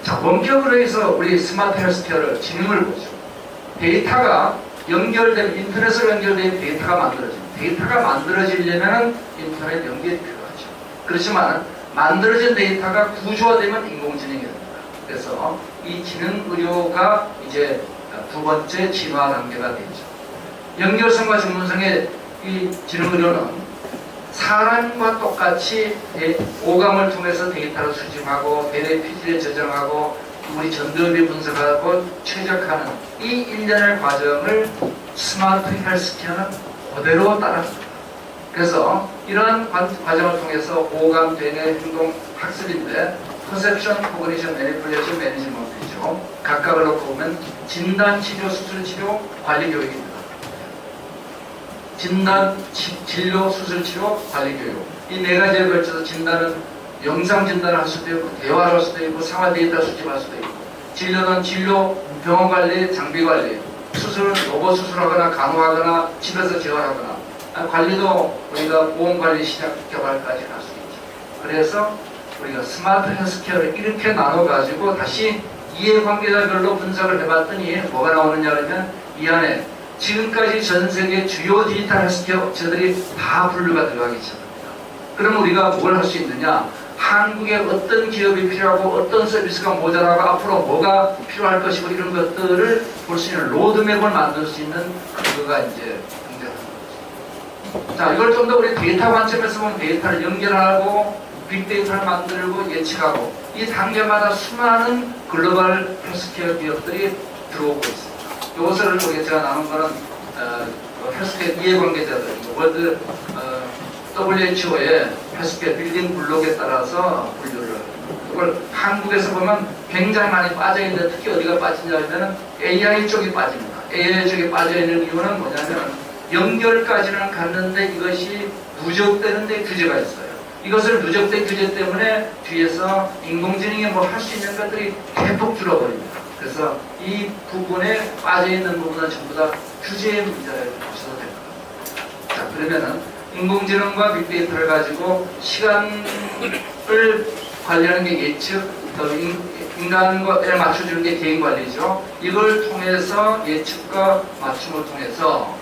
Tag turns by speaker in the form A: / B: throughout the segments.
A: 자, 원격으로 해서 우리 스마트 헬스케어를 진행을 보죠. 데이터가 연결된, 인터넷으로 연결된 데이터가 만들어집니다. 데이터가 만들어지려면 인터넷 연결이 필요하죠. 그렇지만 만들어진 데이터가 구조화되면 인공지능이 됩니다. 그래서 이 지능 의료가 이제 두 번째 진화 단계가 되죠. 연결성과 전문성의 이 지능 의료는 사람과 똑같이 오감을 통해서 데이터를 수집하고 대뇌 피질에 저장하고 우리 전두엽이 분석하고 최적화하는 이 일련의 과정을 스마트 헬스케어는 그대로 따라합니다. 그래서 이러한 과정을 통해서 오감, 대뇌, 행동 학습인데 퍼셉션, 코그니션, 매니플레이션, 매니지먼트이죠. 각각을 놓고 보면 진단, 치료, 수술, 치료, 관리 교육입니다. 진단, 진료, 수술, 치료, 관리 교육. 이 네 가지에 걸쳐서 진단은 영상 진단을 할 수도 있고, 대화를 할 수도 있고, 상하 데이터 수집할 수도 있고, 진료는 진료, 병원 관리, 장비 관리, 수술은 로봇 수술하거나 간호하거나 집에서 재활하거나, 관리도 우리가 보험 관리 시작 개발까지 할 수 있죠. 그래서 우리가 스마트 헬스케어를 이렇게 나눠가지고 다시 이해관계자별로 분석을 해봤더니 뭐가 나오느냐 하면 이 안에 지금까지 전 세계 주요 디지털 헬스케어 업체들이 다 분류가 들어가기 시작합니다. 그럼 우리가 뭘 할 수 있느냐? 한국에 어떤 기업이 필요하고 어떤 서비스가 모자라고 앞으로 뭐가 필요할 것이고 이런 것들을 볼 수 있는 로드맵을 만들 수 있는 그거가 이제 등장하는 거죠. 자, 이걸 좀 더 우리 데이터 관점에서 보면 데이터를 연결하고 빅데이터를 만들고 예측하고 이 단계마다 수많은 글로벌 헬스케어 기업들이 들어오고 있습니다. 이것을 제가 나눈 거는 헬스케어 이해관계자들, 월드 WHO의 헬스케어 빌딩 블록에 따라서 분류를. 이걸 한국에서 보면 굉장히 많이 빠져있는데 특히 어디가 빠지냐면 AI 쪽이 빠집니다. AI 쪽이 빠져있는 이유는 뭐냐면 연결까지는 갔는데 이것이 누적되는데 규제가 있어요. 이것을 누적된 규제 때문에 뒤에서 인공지능이 뭐 할 수 있는 것들이 대폭 줄어버립니다. 그래서 이 부분에 빠져있는 부분은 전부 다 규제의 문제를 보셔도 될 겁니다. 자, 그러면은 인공지능과 빅데이터를 가지고 시간을 관리하는 게 예측, 인간과에 맞춰주는 게 개인관리죠. 이걸 통해서 예측과 맞춤을 통해서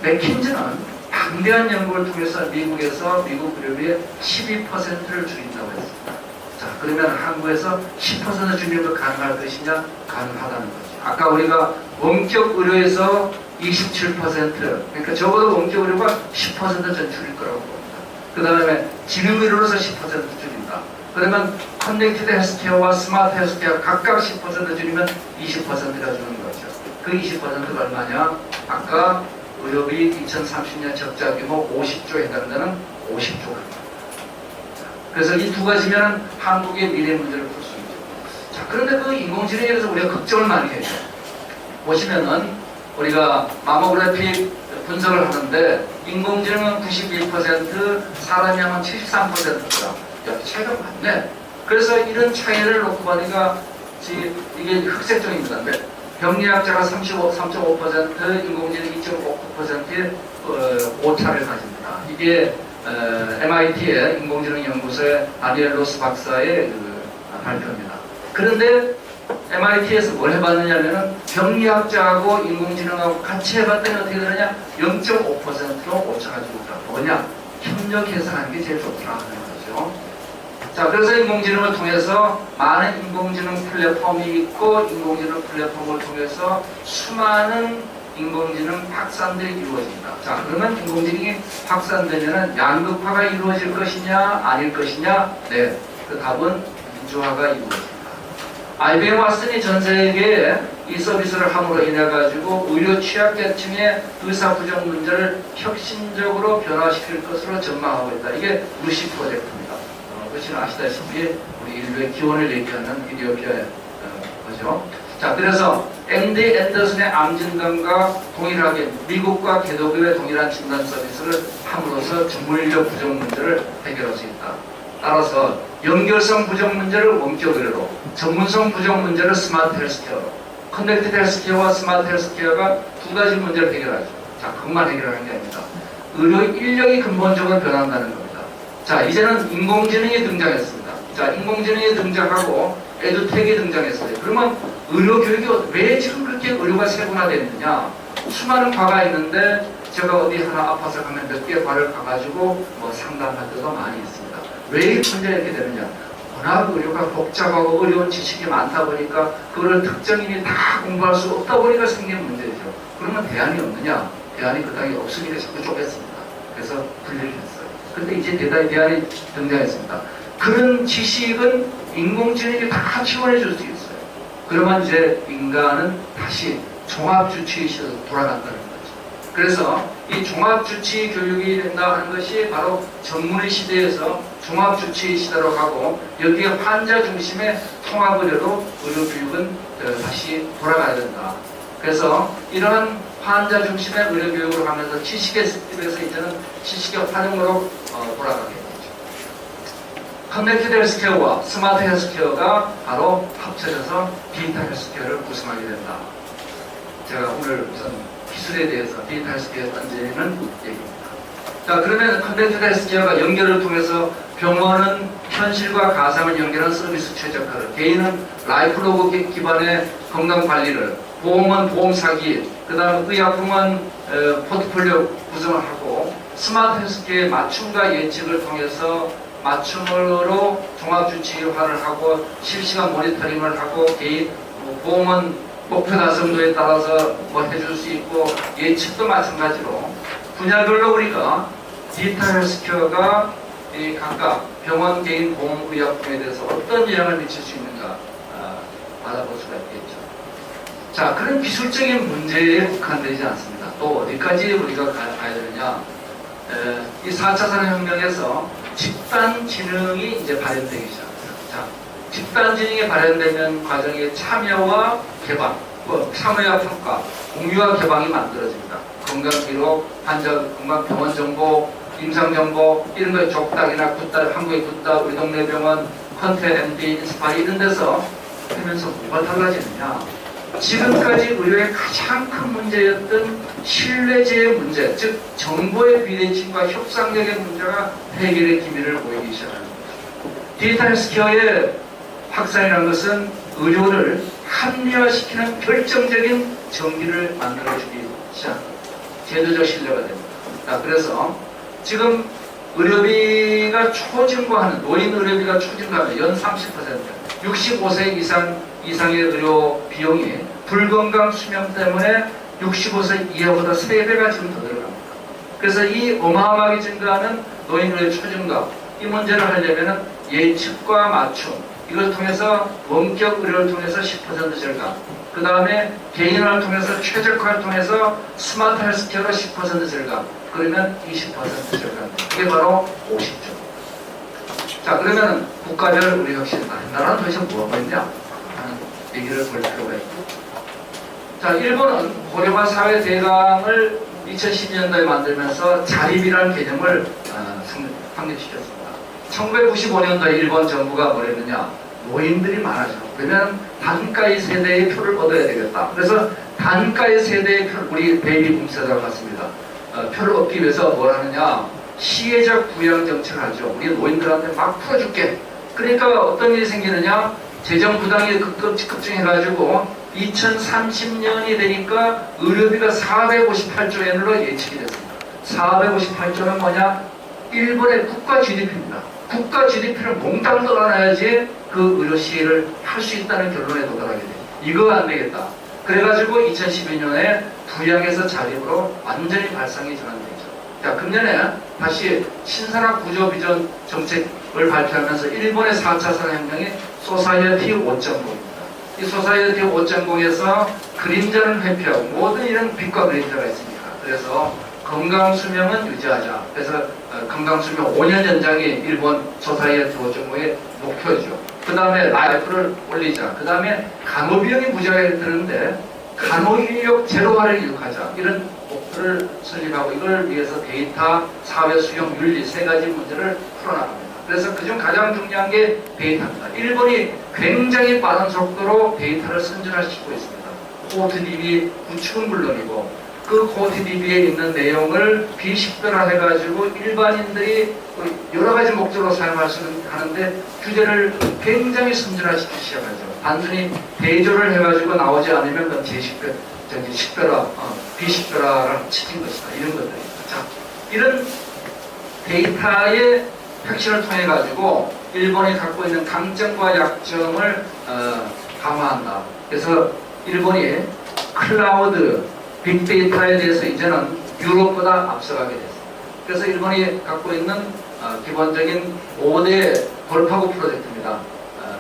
A: 맥킨즈는 방대한 연구를 통해서 미국에서 미국 의료비의 12%를 줄인다고 했습니다. 자, 그러면 한국에서 10% 줄이는 거 가능할 것이냐? 가능하다는 거죠. 아까 우리가 원격 의료에서 27%, 그러니까 적어도 원격 의료가 10% 전출일 거라고 봅니다. 그 다음에 지능 의료로서 10% 줄인다. 그러면 커넥티드 헬스케어와 스마트 헬스케어 각각 10% 줄이면 20%가 주는 거죠. 그 20%가 얼마냐? 아까 의료비 2030년 적자 규모 50조 해당되는 50조입니다. 그래서 이 두 가지면 한국의 미래 문제를 풀 수 있죠. 자, 그런데 그 인공지능에 대해서 우리가 걱정을 많이 해요. 보시면은 우리가 마모그래피 분석을 하는데 인공지능은 91%, 사람이 하면 73%다. 야, 차이가 많네. 그래서 이런 차이를 놓고 보니까 이게 흑색종입니다. 병리학자가 3.5%, 인공지능 2.59%의 오차를 가집니다. 이게 MIT의 인공지능 연구소의 다니엘 로스 박사의 발표입니다. 그런데 MIT에서 뭘 해봤느냐면은 병리학자하고 인공지능하고 같이 해봤더니 어떻게 되느냐? 0.5%로 오차가 주고있다. 뭐냐? 협력해서 하는 게 제일 좋더라 하는 거죠. 자, 그래서 인공지능을 통해서 많은 인공지능 플랫폼이 있고 인공지능 플랫폼을 통해서 수많은 인공지능 확산들이 이루어집니다. 자, 그러면 인공지능이 확산되면 양극화가 이루어질 것이냐 아닐 것이냐? 네, 그 답은 민주화가 이루어집니다. IBM 왓슨이 전 세계에 이 서비스를 함으로 인해 가지고 의료 취약계층의 의사 부족 문제를 혁신적으로 변화시킬 것으로 전망하고 있다. 이게 루시 프로젝트입니다. 루시는 아시다시피 우리 인류의 기원을 얘기하는 이디오피아의 거죠. 자, 그래서 MD 앤더슨의 암 진단과 동일하게 미국과 개도교의 동일한 진단 서비스를 함으로써 전문의료 부족 문제를 해결할 수 있다. 따라서 연결성 부족 문제를 원격 의료로, 전문성 부족 문제를 스마트 헬스케어로, 커넥티드 헬스케어와 스마트 헬스케어가 두 가지 문제를 해결하죠. 자, 그것만 해결하는 게 아닙니다. 의료 인력이 근본적으로 변한다는 겁니다. 자, 이제는 인공지능이 등장했습니다. 자, 인공지능이 등장하고 에듀텍이 등장했어요. 그러면 의료교육이 왜 지금 그렇게 의료가 세분화됐느냐? 수많은 과가 있는데 제가 어디 하나 아파서 가면 몇 개 과를 가가지고 뭐 상담할 때도 많이 있습니다. 왜 이 문제가 이렇게 되느냐? 워낙 의료가 복잡하고 어려운 지식이 많다 보니까 그걸 특정인이 다 공부할 수 없다 보니까 생긴 문제죠. 그러면 대안이 없느냐? 대안이 그 땅에 없으니까 자꾸 쪼갰습니다. 그래서 분리를 했어요. 근데 이제 대안이 등장했습니다. 그런 지식은 인공지능이 다 지원해 줄 수 있어요. 그러면 이제 인간은 다시 종합주치의 시대로 돌아간다는 거죠. 그래서 이 종합주치의 교육이 된다 하는 것이 바로 전문의 시대에서 종합주치의 시대로 가고 여기에 환자 중심의 통합의료로 의료교육은 다시 돌아가야 된다. 그래서 이런 환자 중심의 의료교육을 하면서 지식의 습입에서 이제는 지식의 활용으로 돌아가게 되죠. 커넥티드 헬스케어와 스마트 헬스케어가 바로 합쳐져서 디지털 헬스케어를 구성하게 된다. 제가 오늘 우선 기술에 대해서 디지털 헬스케어에 던지는 얘기입니다. 자, 그러면 커넥티드 헬스케어가 연결을 통해서 병원은 현실과 가상을 연결한 서비스 최적화를, 개인은 라이프로그 기반의 건강관리를, 보험은 보험 사기, 그 다음 의약품은 포트폴리오 구성을 하고, 스마트 헬스케어의 맞춤과 예측을 통해서 맞춤으로 종합주치의화를 하고 실시간 모니터링을 하고 개인 보험은 목표 달성도에 따라서 뭐 해줄 수 있고 예측도 마찬가지로 분야별로 우리가 디지털 헬스케어가 각각 병원, 개인, 보험, 의약품에 대해서 어떤 영향을 미칠 수 있는가 알아볼 수가 있겠죠. 자, 그런 기술적인 문제에 국한되지 않습니다. 또 어디까지 우리가 가야 되느냐? 이 4차 산업혁명에서 집단지능이 이제 발현되기 시작합니다. 자, 집단지능이 발현되면 과정의 참여와 개방, 참여와 평가, 공유와 개방이 만들어집니다. 건강기록, 환자 건강 병원 정보, 임상 정보 이런 거 족닥이나 굿닥, 한국의 굿닥, 우리 동네 병원, 컨테, MD, 인스파이 이런 데서 하면서 뭐가 달라지느냐? 지금까지 의료의 가장 큰 문제였던 신뢰제의 문제, 즉 정보의 비대칭과 협상력의 문제가 해결의 기미를 보이기 시작합니다. 디지털 헬스케어의 확산이라는 것은 의료를 합리화시키는 결정적인 전기를 만들어주기 시작합니다. 제도적 신뢰가 됩니다. 자, 그래서 지금 의료비가 초증가하는, 노인 의료비가 초증가하는 연 30%, 65세 이상의 의료 비용이 불건강 수명 때문에 65세 이하보다 3배가 지금 더 들어갑니다. 그래서 이 어마어마하게 증가하는 노인 의료 초증가, 이 문제를 하려면 예측과 맞춤, 이걸 통해서 원격 의료를 통해서 10% 절감, 그 다음에 개인화를 통해서 최적화를 통해서 스마트 헬스케어로 10% 절감, 그러면 20% 절감. 이게 바로 50조. 자, 그러면 국가별 우리 혁신, 나라는 도대체 뭐가 있냐 하는 얘기를 볼 필요가 있고, 자, 일본은 고령화 사회 대강을 2012년도에 만들면서 자립이라는 개념을 확립시켰습니다. 1995년도에 일본 정부가 뭐랬느냐? 노인들이 많아져. 그러면 단가의 세대의 표를 얻어야 되겠다. 그래서 단가의 세대의 표, 우리 베이비붐 세대와 같습니다. 표를 얻기 위해서 뭘 하느냐? 시혜적 부양 정책을 하죠. 우리 노인들한테 막 풀어줄게. 그러니까 어떤 일이 생기느냐? 재정 부담이 급증해가지고 2030년이 되니까 의료비가 458조 엔으로 예측이 됐습니다. 458조는 뭐냐? 일본의 국가 GDP입니다. 국가 GDP를 몽땅 떠나야지 그 의료 시혜를 할 수 있다는 결론에 도달하게 돼요. 이거 안 되겠다. 그래가지고 2012년에 부양에서 자립으로 완전히 발상이 전환되죠. 자, 금년에 다시 신산업 구조 비전 정책을 발표하면서 일본의 4차 산업혁명이 소사이어티 5.0입니다. 이 소사이어티 5.0에서 그림자는 회피하고 모든 이런 빛과 그림자가 있으니까. 그래서 건강수명은 유지하자. 그래서 건강수명 5년 연장이 일본 소사이어티 5.0의 목표죠. 그 다음에 라이프를 올리자. 그 다음에 간호비용이 무지하게 드는데 간호인력 제로화를 이룩하자. 이런 목표를 설립하고 이걸 위해서 데이터, 사회 수용, 윤리 세 가지 문제를 풀어나갑니다. 그래서 그중 가장 중요한 게 데이터입니다. 일본이 굉장히 빠른 속도로 데이터를 선진화시키고 있습니다. 코드DB 구축은 물론이고 그 코트DB에 있는 내용을 비식별화해가지고 일반인들이 여러 가지 목적으로 사용할 수 하는데 규제를 굉장히 선진화시키기 시작하죠. 단순히 대조를 해가지고 나오지 않으면 그건 식별화, 비식별화를 시킨 것이다. 이런 것들입니다. 자, 이런 데이터의 혁신을 통해 가지고 일본이 갖고 있는 강점과 약점을 강화한다. 그래서 일본이 클라우드, 빅데이터에 대해서 이제는 유럽보다 앞서가게 됐습니다. 그래서 일본이 갖고 있는 기본적인 5대 돌파구 프로젝트입니다.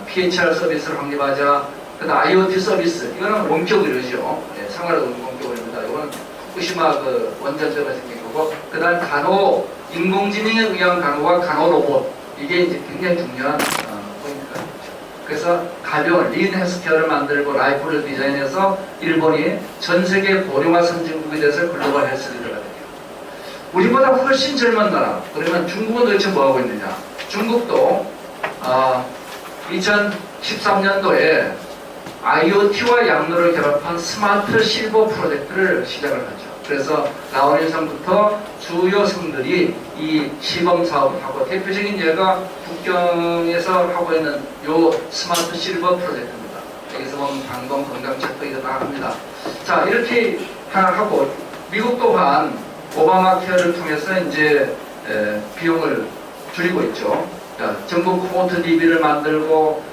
A: PHR 서비스를 확립하자, 그다음 IoT 서비스, 이거는 원격 의료죠. 네, 생활의 원격 의료입니다. 이거는 후쿠시마 그 원전처가 생긴 거고, 그다음 간호, 인공지능에 의한 간호와 간호 로봇, 이게 이제 굉장히 중요한 포인트가 있죠. 그래서 가벼운 린 헬스케어를 만들고 라이프를 디자인해서 일본이 전 세계 고령화 선진국이 돼서 글로벌 헬스 리더가 됩니다. 우리보다 훨씬 젊은 나라. 그러면 중국은 도대체 뭐 하고 있느냐? 중국도 2013년도에 IoT와 양로를 결합한 스마트 실버 프로젝트를 시작을 하죠. 그래서 라오니성부터 주요 성들이 이 시범 사업을 하고, 대표적인 예가 북경에서 하고 있는 요 스마트 실버 프로젝트입니다. 여기서 보면 방송, 건강 체크 이거 다 합니다. 자, 이렇게 하고 미국 또한 오바마 케어를 통해서 이제 비용을 줄이고 있죠. 자, 전국 코트DB를 만들고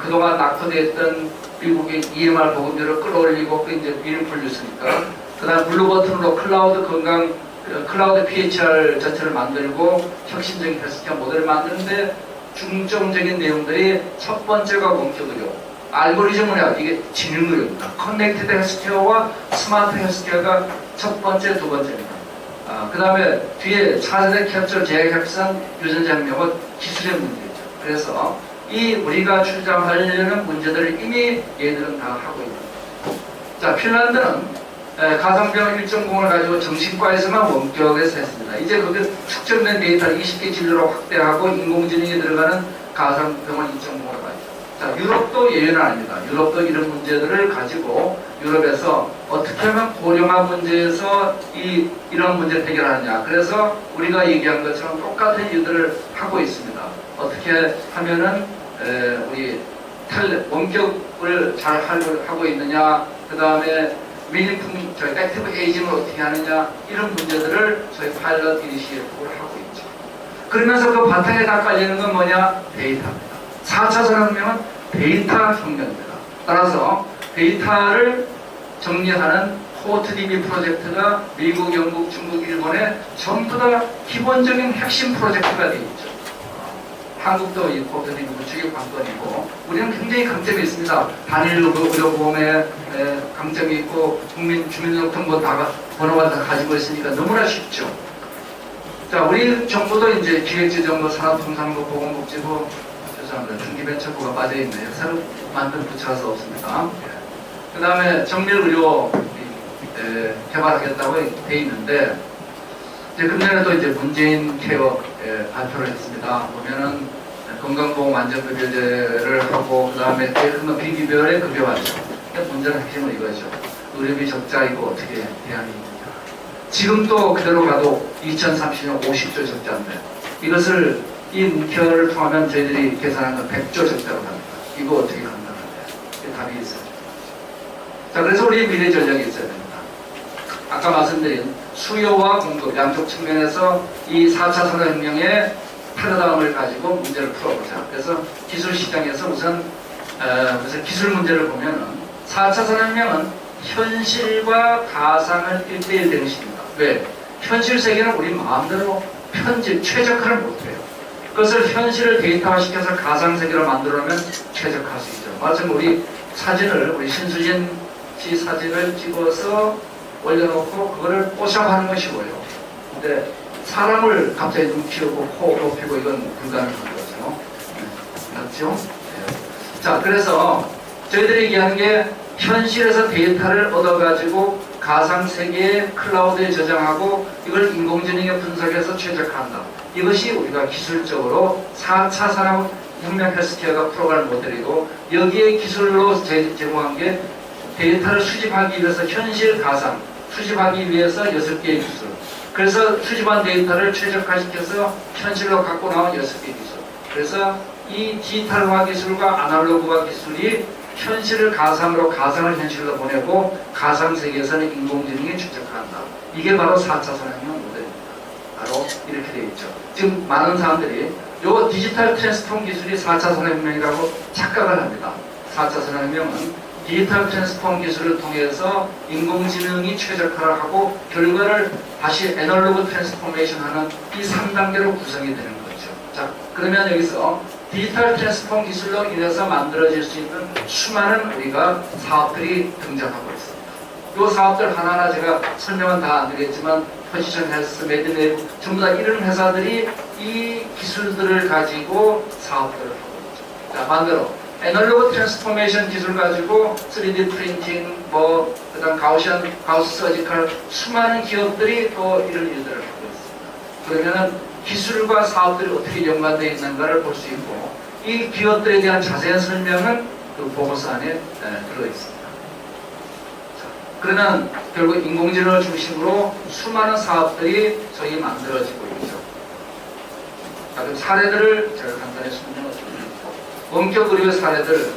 A: 그동안 낙후되었던 미국의 EMR 보급률을 끌어올리고, 그 이제 미인풀 뉴스니까. 그 다음 블루버튼으로 클라우드 건강, 클라우드 PHR 자체를 만들고 혁신적인 헬스케어 모델을 만드는데 중점적인 내용들이 첫 번째가 원격 의료. 알고리즘은 이게 지능 의료입니다. 커넥티드 헬스케어와 스마트 헬스케어가 첫 번째, 두 번째입니다. 그 다음에 뒤에 차세대 캡처, 재협산, 유전자 혁명은 기술의 문제죠. 그래서 이 우리가 출장하려는 문제들을 이미 얘들은 다 하고 있습니다. 자, 핀란드는 가상병원 1.0을 가지고 정신과에서만 원격에서 했습니다. 이제 그 축적된 데이터를 20개 진료로 확대하고 인공지능이 들어가는 가상병원 2.0으로 가죠. 자, 유럽도 예외는 아닙니다. 유럽도 이런 문제들을 가지고 유럽에서 어떻게 하면 고령화 문제에서 이런 문제를 해결하느냐. 그래서 우리가 얘기한 것처럼 똑같은 일들을 하고 있습니다. 어떻게 하면은 우리 원격을 잘 하고 있느냐, 그 다음에 밀리품, 액티브 에이징을 어떻게 하느냐, 이런 문제들을 저희 파일럿 이니시에이티브를 하고 있죠. 그러면서 그 바탕에 다 깔리는 건 뭐냐? 데이터입니다. 4차 산업혁명은 데이터 혁명입니다. 따라서 데이터를 정리하는 코트DB 프로젝트가 미국, 영국, 중국, 일본에 전부 다 기본적인 핵심 프로젝트가 되어 있죠. 한국도 이 코트DB 구축의 관건이고, 우리는 굉장히 강점이 있습니다. 단일 의료보험에 강점이 있고, 주민등록번호 다 번호가 다 가지고 있으니까 너무나 쉽죠. 자, 우리 정부도 이제 기획재정부, 산업통상부, 보건복지부, 죄송합니다. 중기벤처부가 빠져있네요. 새로 만든 부처라서 없습니다. 그 다음에 정밀의료 개발하겠다고 돼 있는데, 이제 금년에도 이제 문재인 케어 발표를 했습니다. 보면은 건강보험 안전급여제를 하고, 그 다음에 그건 비기별의 급여화죠. 문제는 핵심은 이거죠. 의료비 적자이고 어떻게 대안이 있느냐. 지금도 그대로 가도 2030년 50조 적자인데, 이것을 이 문케어를 통하면 저희들이 계산한 건 100조 적자로 갑니다. 이거 어떻게 감당하냐. 답이 있어요. 자, 그래서 우리 미래 전략이 있어야 됩니다. 아까 말씀드린 수요와 공급 양쪽 측면에서 이 4차 산업혁명의 패러다임을 가지고 문제를 풀어보자. 그래서 기술 시장에서 우선 기술 문제를 보면은 4차 산업혁명은 현실과 가상을 1대1 되는 시기입니다. 왜? 현실 세계는 우리 마음대로 최적화를 못해요. 그것을 현실을 데이터화시켜서 가상 세계로 만들어내면 최적화할 수 있죠. 마침 우리 신수진 씨 사진을 찍어서 올려놓고 그거를 포샵하는 것이 뭐예요. 근데 사람을 갑자기 눈 키우고 코 높이고 이건 불가능한 거죠. 맞죠? 네. 자, 그래서 저희들이 얘기하는 게 현실에서 데이터를 얻어가지고 가상세계에 클라우드에 저장하고 이걸 인공지능에 분석해서 최적화한다. 이것이 우리가 기술적으로 4차 산업혁명 헬스케어가 풀어갈 모델이고, 여기에 기술로 제공한 게 데이터를 수집하기 위해서 현실 가상 수집하기 위해서 6개의 기술. 그래서 수집한 데이터를 최적화시켜서 현실로 갖고 나온 6개의 기술. 그래서 이 디지털화 기술과 아날로그화 기술이 현실을 가상으로, 가상을 현실로 보내고 가상 세계에서는 인공지능이 최적화한다. 이게 바로 4차 산업혁명 모델입니다. 바로 이렇게 되어 있죠. 지금 많은 사람들이 요 디지털 트랜스폼 기술이 4차 산업혁명이라고 착각을 합니다. 4차 산업혁명은 디지털 트랜스폼 기술을 통해서 인공지능이 최적화를 하고 결과를 다시 애널로그 트랜스포메이션 하는 이 3단계로 구성이 되는 거죠. 자, 그러면 여기서 디지털 트랜스폼 기술로 인해서 만들어질 수 있는 수많은 우리가 사업들이 등장하고 있습니다. 이 사업들 하나하나 제가 설명은 다 안 드리겠지만 포지션 헬스, 메드네이브 전부 다 이런 회사들이 이 기술들을 가지고 사업들을 하고 있죠. 자, 반대로 애널로그 트랜스포메이션 기술 가지고 3D 프린팅, 그다음 가우스 서지컬 수많은 기업들이 또 이런 일들을 하고 있습니다. 그러면은 기술과 사업들이 어떻게 연관되어 있는가를 볼 수 있고 이 기업들에 대한 자세한 설명은 그 보고서 안에 들어 있습니다. 자, 그러면 결국 인공지능을 중심으로 수많은 사업들이 저희 만들어지고 있죠. 자, 그 사례들을 제가 간단히 설명을 드립니다. 원격 의료 사례들,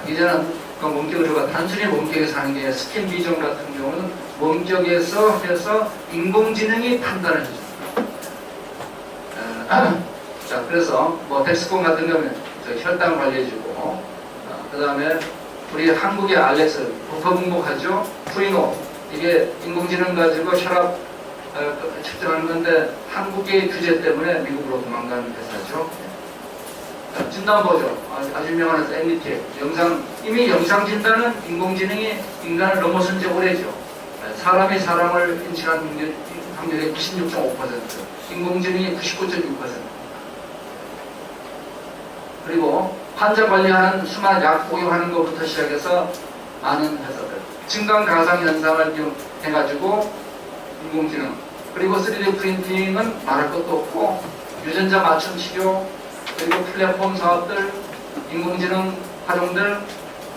A: 이제는 그 원격 의료가 단순히 원격에서 하는 게 아니라 스킨 비전 같은 경우는 원격에서 해서 인공지능이 판단을 해줍니다. 자, 그래서 덱스콘 같은 경우는 혈당 관리해주고, 그 다음에 우리 한국의 알렉스, 복합응복하죠? 프리노, 이게 인공지능 가지고 혈압 측정하는 건데 한국의 규제 때문에 미국으로 도망가는 회사죠. 진단 보죠. 아주 유명한 회사 MDT. 이미 영상 진단은 인공지능이 인간을 넘어선 지 오래죠. 사람이 사람을 인식하는 확률이 96.5%, 인공지능이 99.6%. 그리고 환자 관리하는 수많은 약 복용하는 것부터 시작해서 많은 회사들. 증강 가상 현상을 해가지고 인공지능. 그리고 3D 프린팅은 말할 것도 없고 유전자 맞춤 치료. 그리고 플랫폼 사업들, 인공지능 활용들,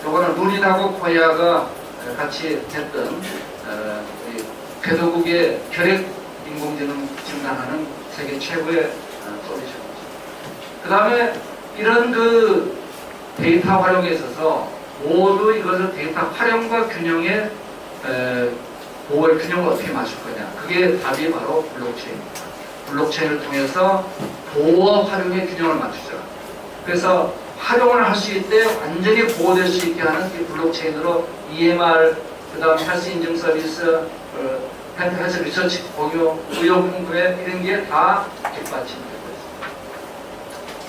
A: 요거는 루닛하고 코리아가 같이 했던 궤도국의 혈액 인공지능 진단하는 세계 최고의 솔루션이죠. 그 다음에 이런 그 데이터 활용에 있어서 모두 이것을 데이터 활용과 균형의 보호의 균형을 어떻게 맞출 거냐. 그게 답이 바로 블록체인입니다. 블록체인을 통해서 보호와 활용의 균형을 맞추죠. 그래서 활용을 할 수 있때 완전히 보호될 수 있게 하는 이 블록체인으로 EMR, 그 다음 헬스 인증 서비스, 헬스 리서치 공유, 의료 공부에 이런 게 다 뒷받침되고 있습니다.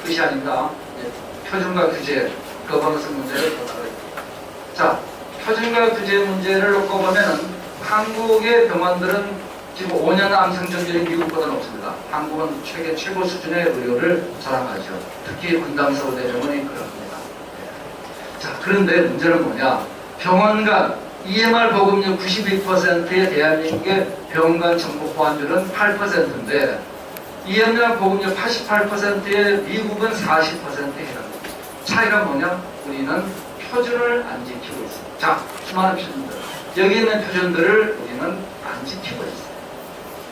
A: 끝이 아닙니다. 표준과 규제, 거버넌스 문제를 더 다루겠습니다. 자, 표준과 규제 문제를 놓고 보면은 한국의 병원들은 지금 5년 암생존율이 미국보다 높습니다. 한국은 최고 수준의 의료를 자랑하죠. 특히 분당서울대병원이 그렇습니다. 자, 그런데 문제는 뭐냐? 병원 간 EMR 보급률 92%의 대한민국의 병원 간 정보 보안율은 8%인데 EMR 보급률 88%의 미국은 40%에 해당합니다. 차이가 뭐냐? 우리는 표준을 안 지키고 있습니다. 자, 수많은 표준들. 여기 있는 표준들을 우리는 안 지키고 있습니다.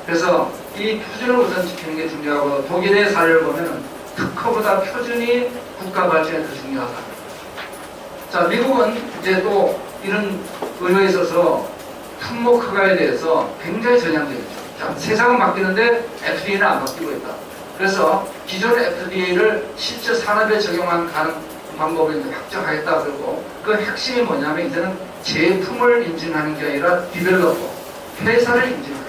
A: 그래서 이 표준을 우선 지키는 게 중요하고 독일의 사례를 보면 특허보다 표준이 국가 발전에 더 중요하다. 자, 미국은 이제 또 이런 의료에 있어서 품목 허가에 대해서 굉장히 전향적이죠. 자, 세상은 바뀌는데 FDA는 안 바뀌고 있다. 그래서 기존 FDA를 실제 산업에 적용하는 방법을 확정하겠다. 그리고 그 핵심이 뭐냐면 이제는 제품을 인증하는 게 아니라 디벨로퍼, 회사를 인증하겠다.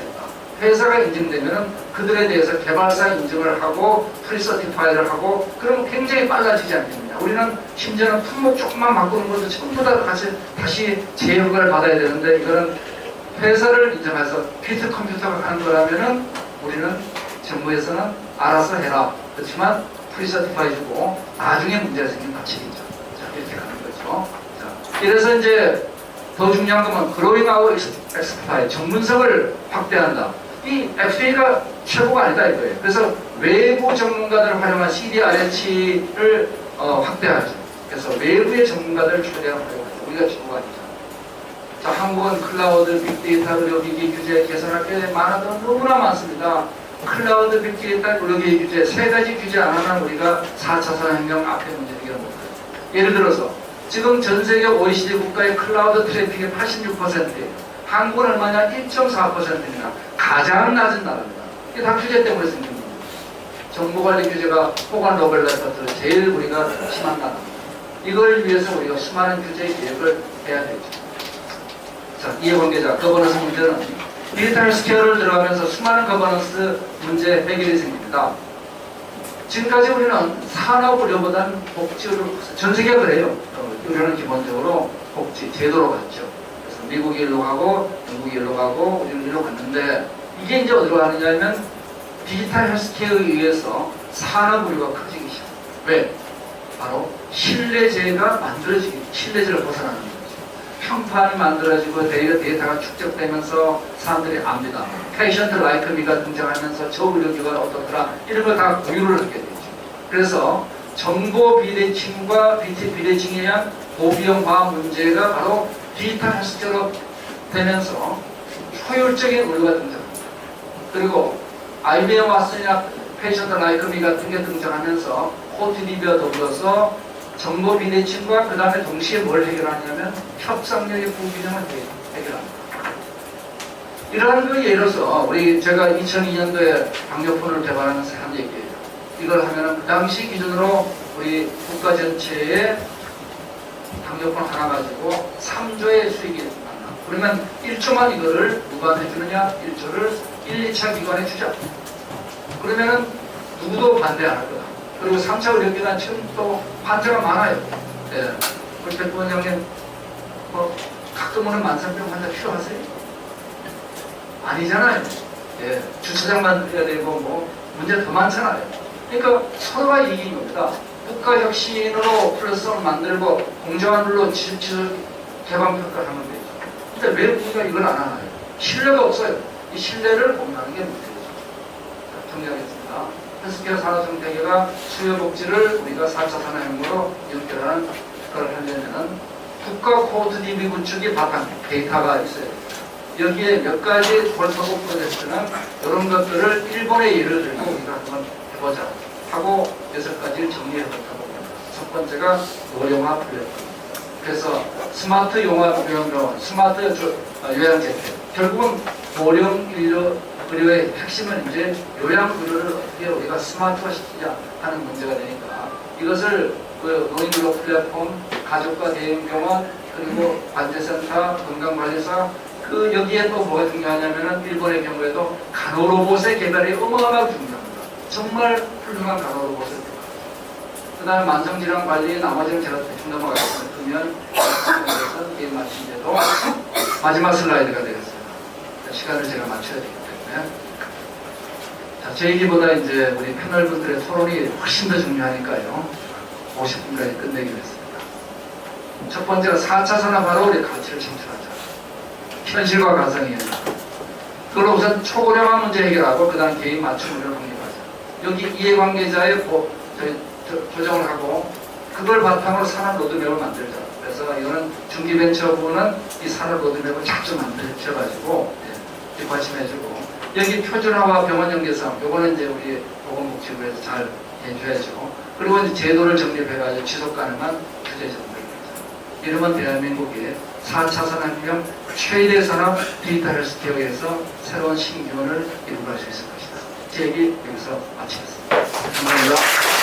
A: 회사가 인증되면 그들에 대해서 개발사 인증을 하고 프리서티파이를 하고 그럼 굉장히 빨라지지 않겠느냐. 우리는 심지어는 품목 조금만 바꾸는 것도 전부 다 다시 재허가를 받아야 되는데 이거는 회사를 인정해서 피트 컴퓨터가 하는 거라면은 우리는 정부에서는 알아서 해라. 그렇지만 프리서티파이 주고 나중에 문제가 생기면 다치겠죠. 자, 이렇게 가는 거죠. 자, 이래서 이제 더 중요한 건 growing our expertise, 전문성을 확대한다. 이 FDA가 최고가 아니다 이거예요. 그래서 외부 전문가들을 활용한 CDRH를 확대하죠. 그래서 외부의 전문가들을 최대한 활용하죠. 우리가 최고가 아니죠. 자, 한국은 클라우드, 빅데이터, 의료기기 규제 개선할 게 많아도 너무나 많습니다. 클라우드, 빅데이터, 의료기기 규제 세 가지 규제 안 하면 우리가 4차 산업혁명 앞에 문제 해결 못해요. 예를 들어서 지금 전 세계 OECD 국가의 클라우드 트래픽의 86%예요. 한국은 얼마냐? 1.4%입니다. 가장 낮은 나라입니다. 이게 다 규제 때문에 생긴 겁니다. 정보관리 규제가 호관 로벨라이트로 제일 우리가 심한 나라입니다. 이걸 위해서 우리가 수많은 규제 계획을 해야 되죠. 자, 이해관계자 거버넌스 문제는 디지털 스퀘어를 들어가면서 수많은 거버넌스 문제 해결이 생깁니다. 지금까지 우리는 산업 의료보다는 복지 의료, 전 세계가 그래요. 의료는 기본적으로 복지, 제도로 갔죠. 그래서 미국이 일로 가고, 영국이 일로 가고, 우리는 일로 갔는데, 이게 이제 어디로 가느냐 하면, 디지털 헬스케어에 의해서 산업 의료가 커지기 시작합니다. 왜? 바로 신뢰제가 만들어지기, 신뢰제를 벗어나는 거죠. 평판이 만들어지고 데이터가 축적되면서 사람들이 압니다. 페이션트 라이크 미가 등장하면서 저 의료기관 어떻더라 이런 걸 다 공유를 하게 되죠. 그래서 정보 비대칭과 비대칭에 의한 고비용화 문제가 바로 디지털 헬스케어로 되면서 효율적인 의료가 등장합니다. 그리고 IBM 왓슨이나 페이션트 라이크 미 같은 게 등장하면서 코트디비와 더불어서 정보 비대칭과 그 다음에 동시에 뭘 해결하냐면 협상력의 부균형을 해결합니다. 이러한 그 예로서 제가 2002년도에 당뇨폰을 개발하면서 한 얘기예요. 이걸 하면은 그 당시 기준으로 우리 국가 전체에 당뇨폰 하나 가지고 3조의 수익이 나나. 그러면 1조만 이거를 누구한테 주느냐? 1조를 1, 2차 기관에 주자. 그러면은 누구도 반대 안 할 거다. 그리고 3차 의료기관 지금 또 환자가 많아요. 예. 우리 백부원장님, 가끔 오는 만성병 환자 필요하세요? 아니잖아요. 예. 주차장 만들어야 되고, 문제 더 많잖아요. 그러니까 서로가 이긴 겁니다. 국가혁신으로 플러스를 만들고, 공정한 룰로 지수 개방평가를 하면 되죠. 근데 왜 우리가 이걸 안 하나요? 신뢰가 없어요. 이 신뢰를 공유하는 게 문제죠. 자, 정리하겠습니다. 헬스케어 산업정책계가 수요복지를 우리가 4차 산업혁명으로 연결하는 걸 하려면 국가 코드 DB 구축이 바탕 데이터가 있어요. 여기에 몇 가지 골프고 프로젝트는 이런 것들을 일본의 예를 들고 우리가 한번 해보자 하고 6가지를 정리해볼까 봅니다. 첫 번째가 노령화 플랫폼. 그래서 스마트 요양병원, 스마트 요양재택. 결국은 노령 의료의 핵심은 이제 요양 의료를 어떻게 우리가 스마트화 시키자 하는 문제가 되니까 이것을 그 노인의료 플랫폼, 가족과 대형병원, 그리고 관제센터, 건강관리사, 그 여기에 또 뭐가 중요하냐면은 일본의 경우에도 간호로봇의 개발이 어마어마하게 중요합니다. 정말 훌륭한 간호로봇을 개발합니다. 그 다음에 만성질환 관리, 나머지는 제가 대충 넘어가겠습니다. 그러면 게임 마친 데도 마지막 슬라이드가 되겠습니다. 시간을 제가 맞춰야 되기 때문에. 자, 제 얘기보다 이제 우리 패널분들의 토론이 훨씬 더 중요하니까요. 50분까지 끝내기로 했습니다. 첫 번째가 4차 산업화로 우리 가치를 창출하자. 현실과 가상이에요. 그걸로 우선 초고령화 문제 해결하고 그 다음 개인 맞춤으로 확립하자. 여기 이해관계자의 조정을 하고 그걸 바탕으로 산업 로드맵을 만들자. 그래서 이거는 중기벤처부는 이 산업 로드맵을 작전 만들어가지고 뒷받침해주고 여기 표준화와 병원 연계성 요거는 이제 우리 보건복지부에서 잘 해줘야죠. 그리고 이제 제도를 정립해가지고 지속 가능한 규제 정책입니다. 이러면 대한민국의 4차 산업혁명 최대 산업 디지털 헬스케어에서 새로운 신기원을 이루어갈 수 있을 것이다. 제 얘기 여기서 마치겠습니다. 감사합니다.